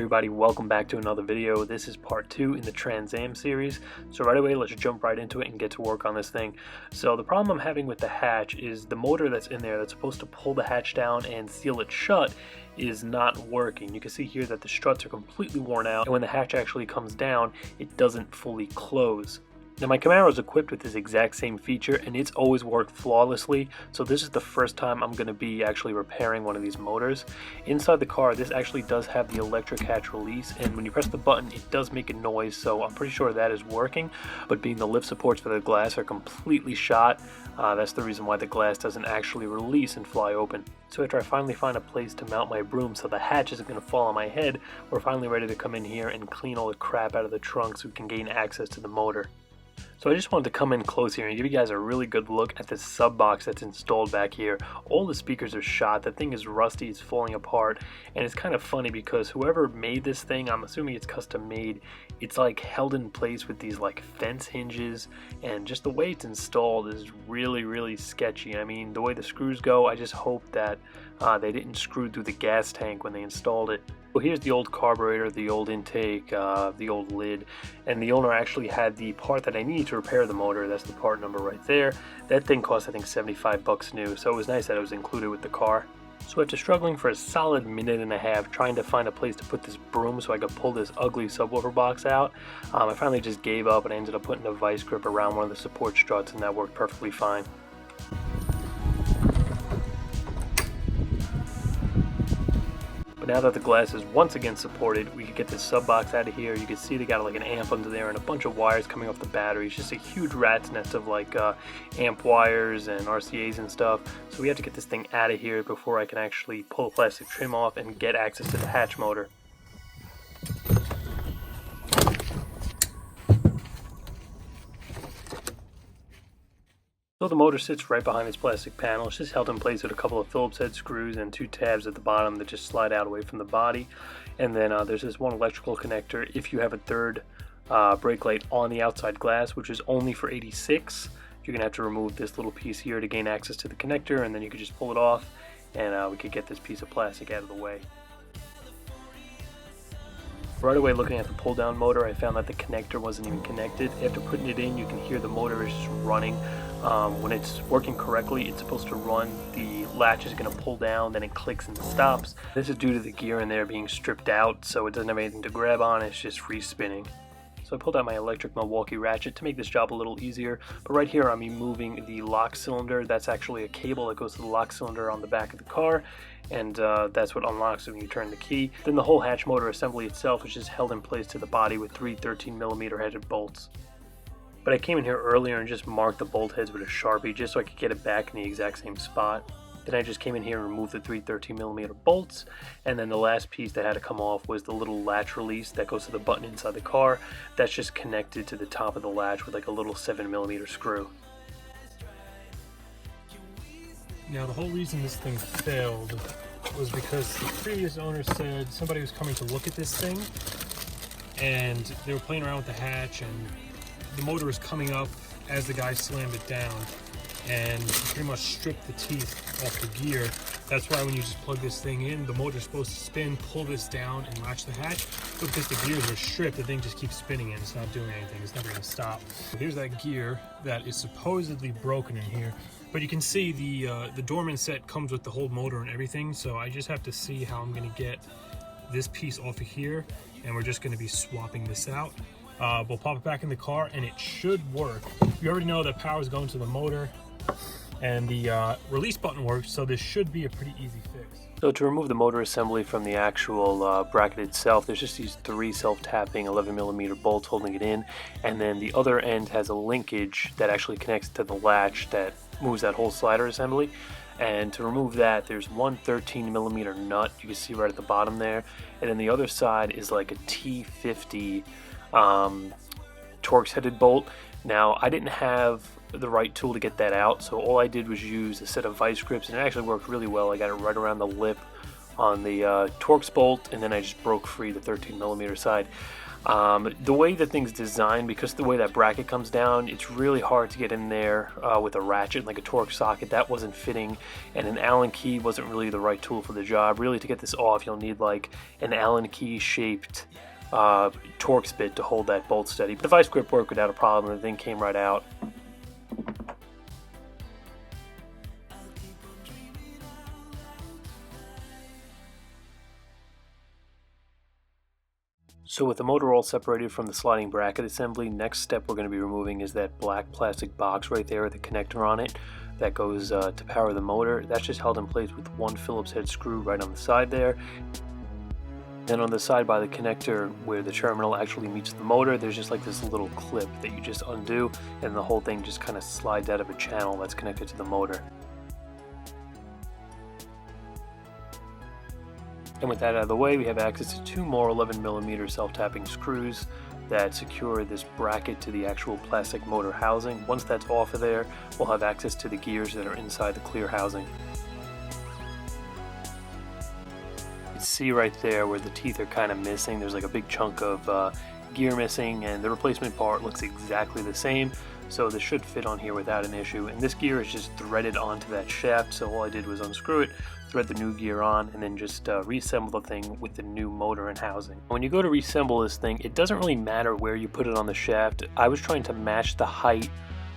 everybody, welcome back to another video. This is part 2 in the Trans Am series. So right away, let's jump right into it and get to work on this thing. So the problem I'm having with the hatch is the motor that's in there that's supposed to pull the hatch down and seal it shut is not working. You can see here that the struts are completely worn out, and when the hatch actually comes down, it doesn't fully close. Now my Camaro is equipped with this exact same feature and it's always worked flawlessly, so this is the first time I'm going to be actually repairing one of these motors. Inside the car, this actually does have the electric hatch release, and when you press the button it does make a noise, so I'm pretty sure that is working, but being the lift supports for the glass are completely shot, that's the reason why the glass doesn't actually release and fly open. So after I finally find a place to mount my broom so the hatch isn't going to fall on my head, we're finally ready to come in here and clean all the crap out of the trunk so we can gain access to the motor. So I just wanted to come in close here and give you guys a really good look at this sub box that's installed back here. All the speakers are shot, the thing is rusty, it's falling apart, and it's kind of funny because whoever made this thing, I'm assuming it's custom made, it's like held in place with these like fence hinges, and just the way it's installed is really sketchy. I mean, the way the screws go, I just hope that they didn't screw through the gas tank when they installed it. Well, here's the old carburetor, the old intake, the old lid, and the owner actually had the part that I need to repair the motor. That's the part number right there. That thing cost, I think, 75 bucks new, so it was nice that it was included with the car. So after struggling for a solid minute and a half trying to find a place to put this broom so I could pull this ugly subwoofer box out, I finally just gave up and I ended up putting a vice grip around one of the support struts, and that worked perfectly fine. But now that the glass is once again supported, we could get this sub box out of here. You can see they got like an amp under there and a bunch of wires coming off the battery. It's just a huge rat's nest of like amp wires and RCAs and stuff. So we have to get this thing out of here before I can actually pull the plastic trim off and get access to the hatch motor. So the motor sits right behind this plastic panel. It's just held in place with a couple of Phillips head screws and 2 tabs at the bottom that just slide out away from the body. And then there's this one electrical connector if you have a third brake light on the outside glass, which is only for 86. You're going to have to remove this little piece here to gain access to the connector, and then you can just pull it off and we could get this piece of plastic out of the way. Right away, looking at the pull down motor, I found that the connector wasn't even connected. After putting it in, you can hear the motor is just running. When it's working correctly, it's supposed to run, the latch is going to pull down, then it clicks and stops. This is due to the gear in there being stripped out, so it doesn't have anything to grab on, it's just free spinning. So I pulled out my electric Milwaukee ratchet to make this job a little easier, but right here I'm removing the lock cylinder. That's actually a cable that goes to the lock cylinder on the back of the car, and that's what unlocks it when you turn the key. Then the whole hatch motor assembly itself is just held in place to the body with 3 13mm headed bolts. But I came in here earlier and just marked the bolt heads with a Sharpie just so I could get it back in the exact same spot. Then I just came in here and removed the 3 13mm bolts, and then the last piece that had to come off was the little latch release that goes to the button inside the car. That's just connected to the top of the latch with like a little 7mm screw. Now the whole reason this thing failed was because the previous owner said somebody was coming to look at this thing and they were playing around with the hatch, and the motor was coming up as the guy slammed it down, and pretty much stripped the teeth off the gear. That's why when you just plug this thing in, the motor's supposed to spin, pull this down, and latch the hatch. But because the gears are stripped, the thing just keeps spinning and it's not doing anything. It's never going to stop. So here's that gear that is supposedly broken in here. But you can see the Dorman set comes with the whole motor and everything. So I just have to see how I'm going to get this piece off of here, and we're just going to be swapping this out. We'll pop it back in the car and it should work. You already know that power is going to the motor, and the release button works, so this should be a pretty easy fix. So to remove the motor assembly from the actual bracket itself, there's just these 3 self-tapping 11mm bolts holding it in, and then the other end has a linkage that actually connects to the latch that moves that whole slider assembly. And to remove that, there's one 13mm nut you can see right at the bottom there, and then the other side is like a T50 Torx headed bolt. Now I didn't have the right tool to get that out, so all I did was use a set of vice grips, and it actually worked really well. I got it right around the lip on the Torx bolt, and then I just broke free the 13mm side. The way the thing's designed, because the way that bracket comes down, it's really hard to get in there with a ratchet, like a torque socket. That wasn't fitting, and an Allen key wasn't really the right tool for the job. Really, to get this off, you'll need like an Allen key shaped Torx bit to hold that bolt steady. But the vice grip worked without a problem. The thing came right out. So with the motor all separated from the sliding bracket assembly, next step we're going to be removing is that black plastic box right there with the connector on it that goes to power the motor. That's just held in place with one Phillips head screw right on the side there. Then on the side by the connector where the terminal actually meets the motor, there's just like this little clip that you just undo, and the whole thing just kind of slides out of a channel that's connected to the motor. And with that out of the way, we have access to two more 11mm self-tapping screws that secure this bracket to the actual plastic motor housing. Once that's off of there, we'll have access to the gears that are inside the clear housing. You can see right there where the teeth are kind of missing. There's like a big chunk of gear missing, and the replacement part looks exactly the same. So this should fit on here without an issue. And this gear is just threaded onto that shaft, so all I did was unscrew it, thread the new gear on, and then just reassemble the thing with the new motor and housing. When you go to reassemble this thing, it doesn't really matter where you put it on the shaft. I was trying to match the height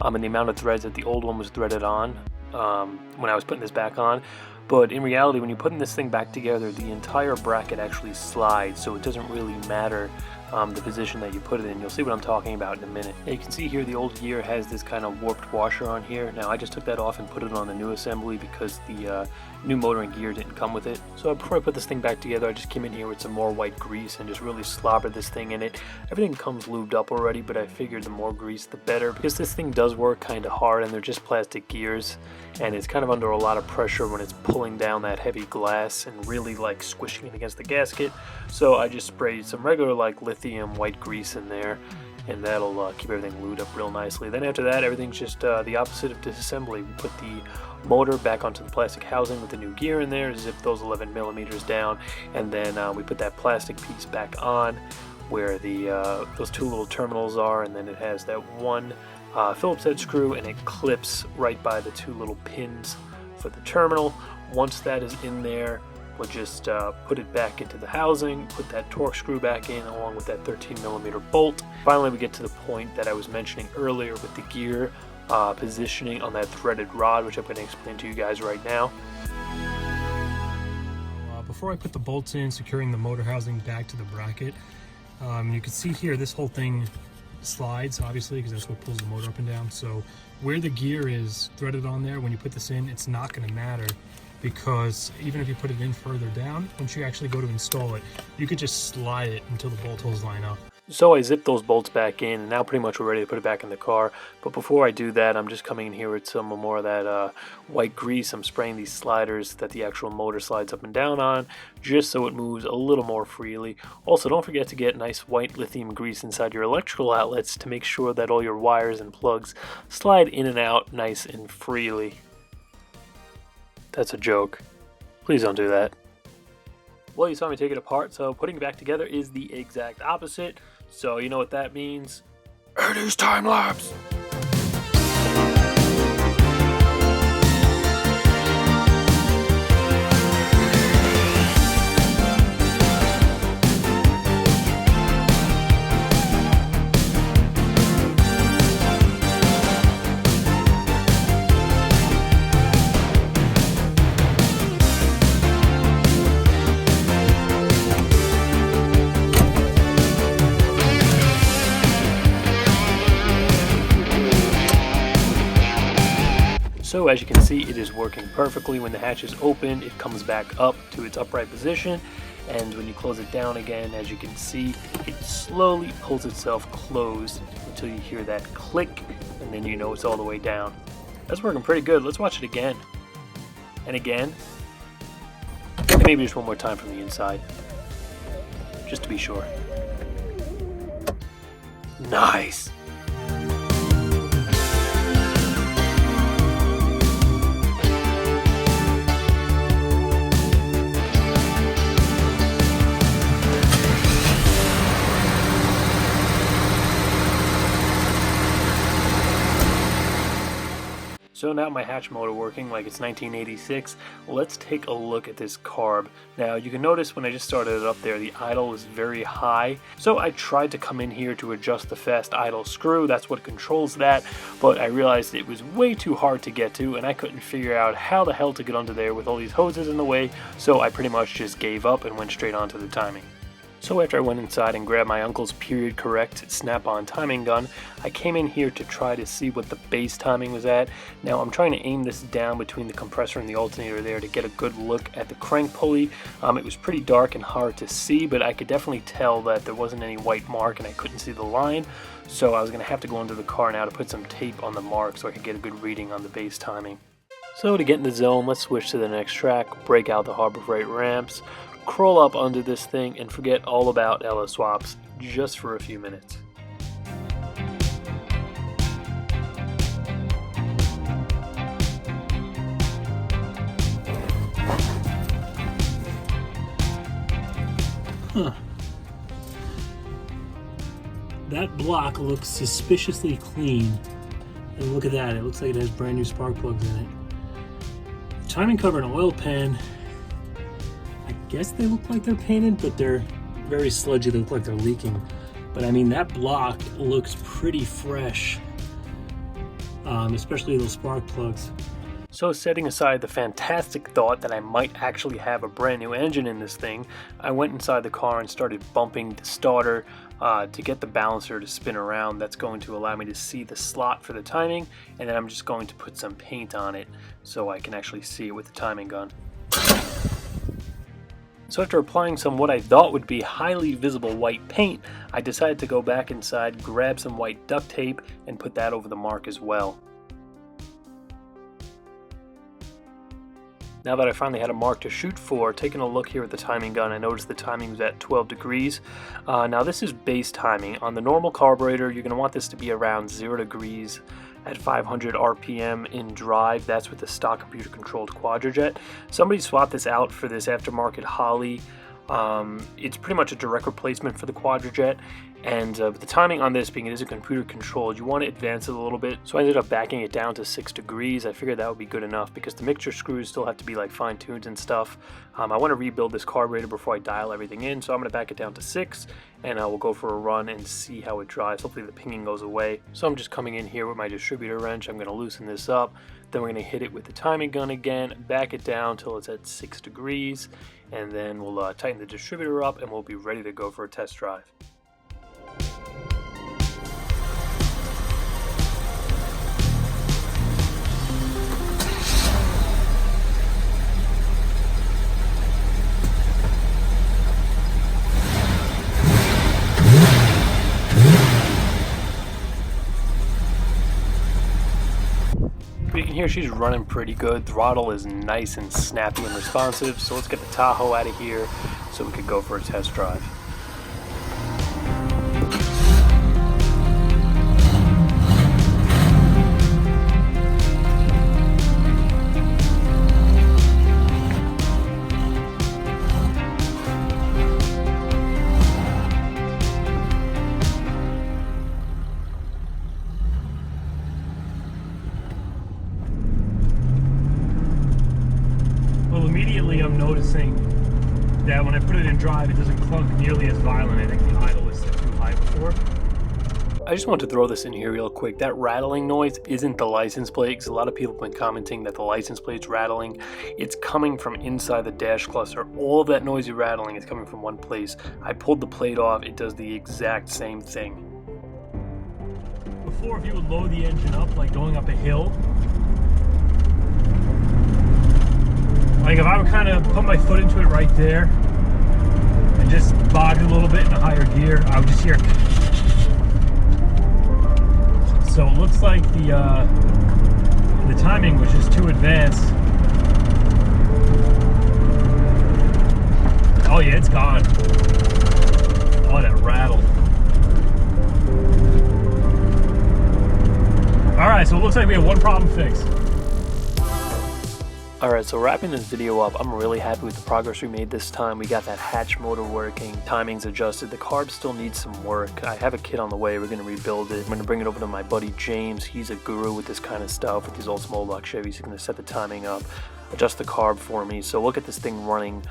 and the amount of threads that the old one was threaded on when I was putting this back on. But in reality, when you're putting this thing back together, the entire bracket actually slides, so it doesn't really matter the position that you put it in. You'll see what I'm talking about in a minute. Now you can see here the old gear has this kind of warped washer on here. Now I just took that off and put it on the new assembly because the new motor and gear didn't come with it. So before I put this thing back together, I just came in here with some more white grease and just really slobbered this thing in it. Everything comes lubed up already, but I figured the more grease the better, because this thing does work kind of hard and they're just plastic gears, and it's kind of under a lot of pressure when it's pulling down that heavy glass and really like squishing it against the gasket. So I just sprayed some regular like lithium white grease in there, and that'll keep everything lubed up real nicely. Then after that, everything's just the opposite of disassembly. We put the motor back onto the plastic housing with the new gear in there, zip those 11mm down, and then we put that plastic piece back on where the those two little terminals are, and then it has that one Phillips head screw, and it clips right by the two little pins for the terminal. Once that is in there, we'll just put it back into the housing, put that torque screw back in along with that 13mm bolt. Finally, we get to the point that I was mentioning earlier with the gear positioning on that threaded rod, which I'm going to explain to you guys right now. Before I put the bolts in, securing the motor housing back to the bracket, you can see here this whole thing slides, obviously, because that's what pulls the motor up and down. So where the gear is threaded on there, when you put this in, it's not going to matter, because even if you put it in further down, once you actually go to install it, you could just slide it until the bolt holes line up. So I zipped those bolts back in, and now pretty much we're ready to put it back in the car. But before I do that, I'm just coming in here with some more of that white grease. I'm spraying these sliders that the actual motor slides up and down on, just so it moves a little more freely. Also, don't forget to get nice white lithium grease inside your electrical outlets to make sure that all your wires and plugs slide in and out nice and freely. That's a joke. Please don't do that. Well, you saw me take it apart, so putting it back together is the exact opposite. So you know what that means? It is time lapse! So as you can see, it is working perfectly. When the hatch is open, it comes back up to its upright position, and when you close it down again, as you can see, it slowly pulls itself closed until you hear that click, and then you know it's all the way down. That's working pretty good. Let's watch it again. And again. And maybe just one more time from the inside, just to be sure. Nice! So now my hatch motor working like it's 1986, let's take a look at this carb. Now you can notice when I just started it up there, the idle was very high. So I tried to come in here to adjust the fast idle screw, that's what controls that, but I realized it was way too hard to get to and I couldn't figure out how the hell to get under there with all these hoses in the way, so I pretty much just gave up and went straight onto the timing. So after I went inside and grabbed my uncle's period correct snap-on timing gun, I came in here to try to see what the base timing was at. Now I'm trying to aim this down between the compressor and the alternator there to get a good look at the crank pulley. It was pretty dark and hard to see, but I could definitely tell that there wasn't any white mark and I couldn't see the line. So I was going to have to go into the car now to put some tape on the mark so I could get a good reading on the base timing. So to get in the zone, let's switch to the next track, break out the Harbor Freight ramps, crawl up under this thing and forget all about LS swaps just for a few minutes. Huh. That block looks suspiciously clean. And look at that, it looks like it has brand new spark plugs in it. Timing cover and oil pan, I guess they look like they're painted, but they're very sludgy. They look like they're leaking. But I mean, that block looks pretty fresh, especially those spark plugs. So setting aside the fantastic thought that I might actually have a brand new engine in this thing, I went inside the car and started bumping the starter to get the balancer to spin around. That's going to allow me to see the slot for the timing, and then I'm just going to put some paint on it so I can actually see it with the timing gun. So after applying some what I thought would be highly visible white paint, I decided to go back inside, grab some white duct tape, and put that over the mark as well. Now that I finally had a mark to shoot for, taking a look here at the timing gun, I noticed the timing was at 12 degrees. Now this is base timing. On the normal carburetor, you're going to want this to be around 0 degrees at 500 RPM in drive. That's with the stock computer controlled Quadrajet. Somebody swapped this out for this aftermarket Holley. It's pretty much a direct replacement for the Quadrajet, and with the timing on this being it is a computer controlled, you want to advance it a little bit, so I ended up backing it down to 6 degrees. I figured that would be good enough because the mixture screws still have to be like fine-tuned and stuff. I want to rebuild this carburetor before I dial everything in, so I'm going to back it down to 6 and we'll go for a run and see how it drives. Hopefully the pinging goes away. So I'm just coming in here with my distributor wrench. I'm going to loosen this up, then we're going to hit it with the timing gun again, back it down till it's at 6 degrees, and then we'll tighten the distributor up and we'll be ready to go for a test drive. You can hear she's running pretty good. Throttle is nice and snappy and responsive, so let's get the Tahoe out of here so we could go for a test drive. Immediately I'm noticing that when I put it in drive, it doesn't clunk nearly as violent. I think the idle was set too high before. I just want to throw this in here real quick. That rattling noise isn't the license plate, because a lot of people have been commenting that the license plate's rattling. It's coming from inside the dash cluster. All of that noisy rattling is coming from one place. I pulled the plate off. It does the exact same thing. Before, if you would load the engine up, like going up a hill, like if I would kind of put my foot into it right there and just bog it a little bit in a higher gear, I would just hear. So it looks like the timing was just too advanced. Oh yeah, it's gone. Oh, that rattled. All right, so it looks like we have one problem fixed. Alright, so wrapping this video up, I'm really happy with the progress we made this time. We got that hatch motor working, timings adjusted, the carb still needs some work. I have a kit on the way, we're going to rebuild it. I'm going to bring it over to my buddy James. He's a guru with this kind of stuff, with these old small block Chevys. He's going to set the timing up, adjust the carb for me. So look at this thing running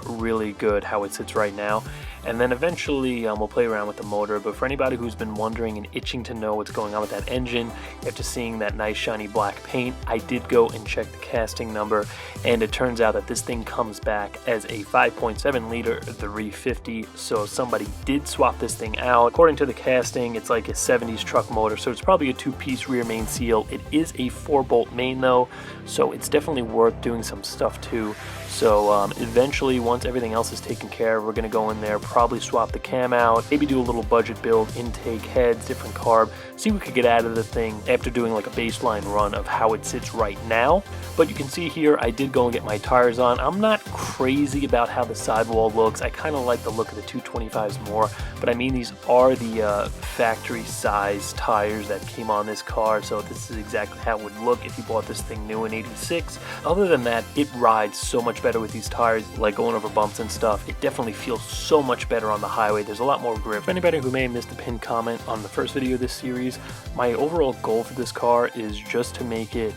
really good how it sits right now. And then eventually we'll play around with the motor. But for anybody who's been wondering and itching to know what's going on with that engine after seeing that nice shiny black paint, I did go and check the casting number, and it turns out that this thing comes back as a 5.7 liter 350. So somebody did swap this thing out. According to the casting, it's like a 70s truck motor, so it's probably a 2-piece rear main seal. It is a 4-bolt main though, so it's definitely worth doing some stuff too. So eventually, once everything else is taken care of, we're going to go in there, probably swap the cam out, maybe do a little budget build, intake, heads, different carb, see what we could get out of the thing after doing like a baseline run of how it sits right now. But you can see here, I did go and get my tires on. I'm not crazy about how the sidewall looks. I kind of like the look of the 225s more, but I mean, these are the factory size tires that came on this car, so this is exactly how it would look if you bought this thing new in '86. Other than that, it rides so much better with these tires, like going over bumps and stuff. It definitely feels so much better on the highway. There's a lot more grip. For anybody who may have missed the pinned comment on the first video of this series, my overall goal for this car is just to make it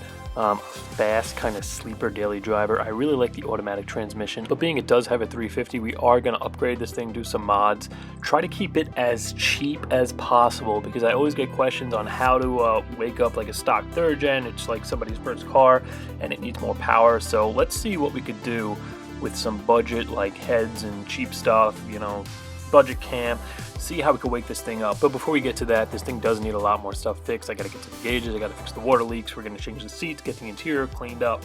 fast, kind of sleeper daily driver. I really like the automatic transmission, but being it does have a 350, we are going to upgrade this thing, do some mods, try to keep it as cheap as possible, because I always get questions on how to wake up like a stock third gen. It's like somebody's first car and it needs more power. So let's see what we could do with some budget like heads and cheap stuff, you know, budget cam, see how we can wake this thing up. But before we get to that, this thing does need a lot more stuff fixed. I got to get to the gauges, I got to fix the water leaks, we're going to change the seats, get the interior cleaned up,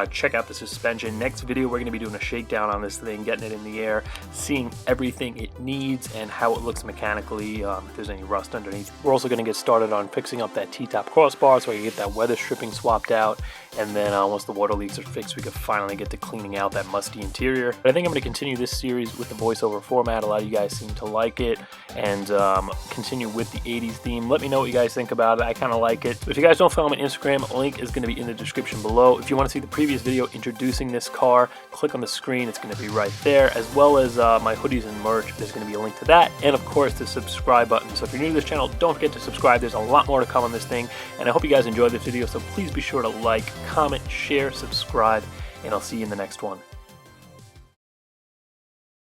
check out the suspension. Next video, we're going to be doing a shakedown on this thing, getting it in the air, seeing everything it needs and how it looks mechanically, if there's any rust underneath. We're also going to get started on fixing up that T-top crossbar so I can get that weather stripping swapped out, and then once the water leaks are fixed, we can finally get to cleaning out that musty interior. But I think I'm going to continue this series with the voiceover format. A lot of you guys seem to like it, and continue with the 80s theme. Let me know what you guys think about it. I kind of like it. If you guys don't follow me on Instagram, a link is going to be in the description below. If you want to see the previous video introducing this car, click on the screen, it's going to be right there, as well as my hoodies and merch. There's going to be a link to that, and of course the subscribe button. So if you're new to this channel, don't forget to subscribe. There's a lot more to come on this thing, and I hope you guys enjoyed this video, so please be sure to like, comment, share, subscribe, and I'll see you in the next one.